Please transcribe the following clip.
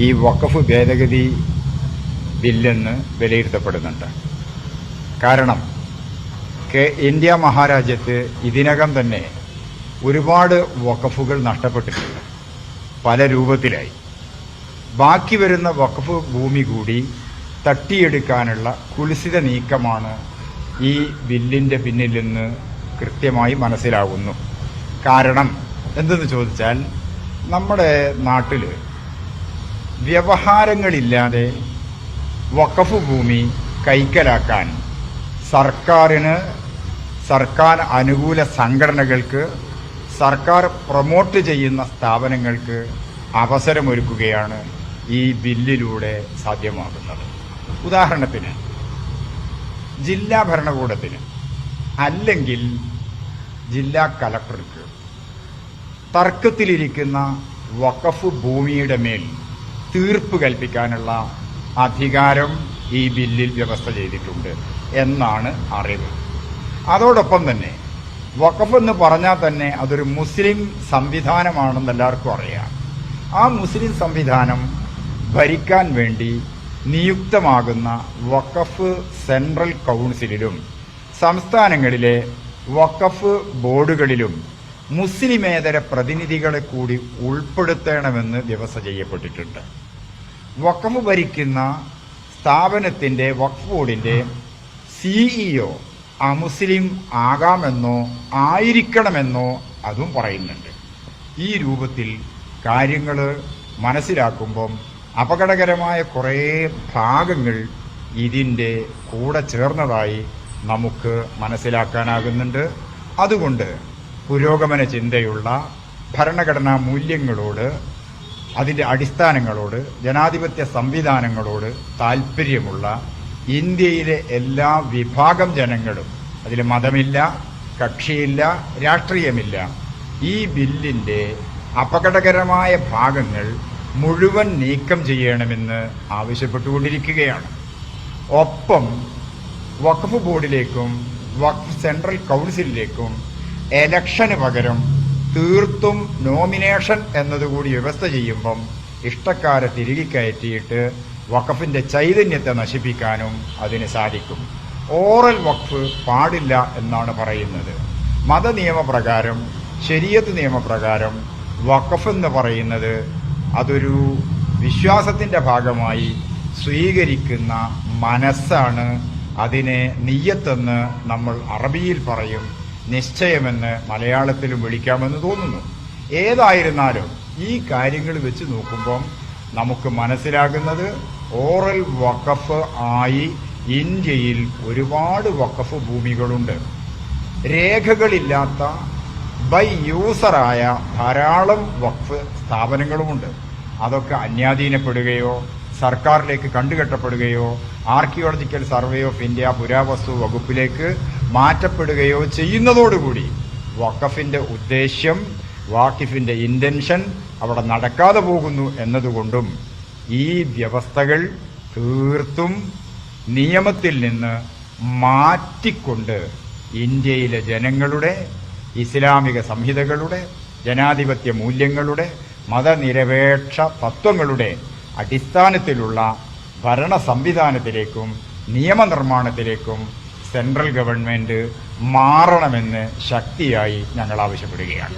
ഈ വഖഫ് ഭേദഗതി ബില്ലെന്ന് വിലയിരുത്തപ്പെടുന്നുണ്ട്. കാരണം ഇന്ത്യ മഹാരാജ്യത്ത് ഇതിനകം തന്നെ ഒരുപാട് വഖഫുകൾ നഷ്ടപ്പെട്ടിട്ടുണ്ട്, പല രൂപത്തിലായി. ബാക്കി വരുന്ന വഖഫ് ഭൂമി കൂടി തട്ടിയെടുക്കാനുള്ള കുൽസിത നീക്കമാണ് ഈ ബില്ലിൻ്റെ പിന്നിൽ നിന്ന് കൃത്യമായി മനസ്സിലാകുന്നു. കാരണം എന്തെന്ന് ചോദിച്ചാൽ, നമ്മുടെ നാട്ടിൽ വ്യവഹാരങ്ങളില്ലാതെ വഖഫ് ഭൂമി കൈക്കലാക്കാൻ സർക്കാർ അനുകൂല സംഘടനകൾക്ക്, സർക്കാർ പ്രൊമോട്ട് ചെയ്യുന്ന സ്ഥാപനങ്ങൾക്ക് അവസരമൊരുക്കുകയാണ് ഈ ബില്ലിലൂടെ സാധ്യമാകുന്നത്. ഉദാഹരണത്തിന്, ജില്ലാ ഭരണകൂടത്തിന് അല്ലെങ്കിൽ ജില്ലാ കലക്ടർക്ക് തർക്കത്തിലിരിക്കുന്ന വഖഫ് ഭൂമിയുടെ മേൽ തീർപ്പ് കൽപ്പിക്കാനുള്ള അധികാരം ഈ ബില്ലിൽ വ്യവസ്ഥ ചെയ്തിട്ടുണ്ട് എന്നാണ് അറിവ്. അതോടൊപ്പം തന്നെ വഖഫ് എന്ന് പറഞ്ഞാൽ തന്നെ അതൊരു മുസ്ലിം സംവിധാനമാണെന്ന് എല്ലാവർക്കും അറിയാം. ആ മുസ്ലിം സംവിധാനം ഭരിക്കാൻ വേണ്ടി നിയുക്തമാകുന്ന വഖഫ് സെൻട്രൽ കൗൺസിലിലും സംസ്ഥാനങ്ങളിലെ വഖഫ് ബോർഡുകളിലും മുസ്ലിമേതര പ്രതിനിധികളെ കൂടി ഉൾപ്പെടുത്തണമെന്ന് വ്യവസ്ഥ ചെയ്യപ്പെട്ടിട്ടുണ്ട്. വഖഫ് ഭരിക്കുന്ന സ്ഥാപനത്തിൻ്റെ വഖഫ് ബോർഡിൻ്റെ CEO അമുസ്ലിം ആകാമെന്നോ ആയിരിക്കണമെന്നോ അതും പറയുന്നുണ്ട്. ഈ രൂപത്തിൽ കാര്യങ്ങൾ മനസ്സിലാക്കുമ്പം അപകടകരമായ കുറേ ഭാഗങ്ങൾ ഇതിൻ്റെ കൂടെ ചേർന്നതായി നമുക്ക് മനസ്സിലാക്കാനാകുന്നുണ്ട്. അതുകൊണ്ട് പുരോഗമന ചിന്തയുള്ള ഭരണഘടനാ മൂല്യങ്ങളോട്, അതിൻ്റെ അടിസ്ഥാനങ്ങളോട്, ജനാധിപത്യ സംവിധാനങ്ങളോട് താൽപ്പര്യമുള്ള ഇന്ത്യയിലെ എല്ലാ വിഭാഗം ജനങ്ങളും, അതിൽ മതമില്ല, കക്ഷിയില്ല, രാഷ്ട്രീയമില്ല, ഈ ബില്ലിൻ്റെ അപകടകരമായ ഭാഗങ്ങൾ മുഴുവൻ നീക്കം ചെയ്യണമെന്ന് ആവശ്യപ്പെട്ടുകൊണ്ടിരിക്കുകയാണ്. ഒപ്പം വഖഫ് ബോർഡിലേക്കും വഖഫ് സെൻട്രൽ കൗൺസിലിലേക്കും എലക്ഷന് പകരം തീർത്തും നോമിനേഷൻ എന്നതുകൂടി വ്യവസ്ഥ ചെയ്യുമ്പം ഇഷ്ടക്കാരെ തിരികെ കയറ്റിയിട്ട് വഖഫിൻ്റെ ചൈതന്യത്തെ നശിപ്പിക്കാനും അതിന് സാധിക്കും. ഓറൽ വഖഫ് പാടില്ല എന്നാണ് പറയുന്നത്. മതനിയമപ്രകാരം, ശരീഅത്ത് നിയമപ്രകാരം വഖഫ് എന്ന് പറയുന്നത് അതൊരു വിശ്വാസത്തിൻ്റെ ഭാഗമായി സ്വീകരിക്കുന്ന മനസ്സാണ്. അതിനെ നിയ്യത്തെന്ന് നമ്മൾ അറബിയിൽ പറയും, നിശ്ചയമെന്ന് മലയാളത്തിലും വിളിക്കാമെന്ന് തോന്നുന്നു. ഏതായിരുന്നാലും ഈ കാര്യങ്ങൾ വെച്ച് നോക്കുമ്പം നമുക്ക് മനസ്സിലാകുന്നത് ഓറൽ വഖഫ് ആയി ഇന്ത്യയിൽ ഒരുപാട് വഖഫ് ഭൂമികളുണ്ട്. രേഖകളില്ലാത്ത ബൈ യൂസറായ ധാരാളം വഖഫ് സ്ഥാപനങ്ങളുമുണ്ട്. അതൊക്കെ അന്യാധീനപ്പെടുകയോ സർക്കാരിലേക്ക് കണ്ടുകെട്ടപ്പെടുകയോ ആർക്കിയോളജിക്കൽ സർവേ ഓഫ് ഇന്ത്യ പുരാവസ്തു വകുപ്പിലേക്ക് മാറ്റപ്പെടുകയോ ചെയ്യുന്നതോടുകൂടി വഖഫിൻ്റെ ഉദ്ദേശ്യം, വാക്കിഫിൻ്റെ ഇൻറ്റൻഷൻ അവിടെ നടക്കാതെ പോകുന്നു എന്നതുകൊണ്ടും ഈ വ്യവസ്ഥകൾ തീർത്തും നിയമത്തിൽ നിന്ന് മാറ്റിക്കൊണ്ട് ഇന്ത്യയിലെ ജനങ്ങളുടെ, ഇസ്ലാമിക സംഹിതകളുടെ, ജനാധിപത്യ മൂല്യങ്ങളുടെ, മതനിരപേക്ഷ തത്വങ്ങളുടെ അടിസ്ഥാനത്തിലുള്ള ഭരണ സംവിധാനത്തിലേക്കും നിയമനിർമ്മാണത്തിലേക്കും സെൻട്രൽ ഗവൺമെൻറ് മാറണമെന്ന് ശക്തിയായി ഞങ്ങൾ ആവശ്യപ്പെടുകയാണ്.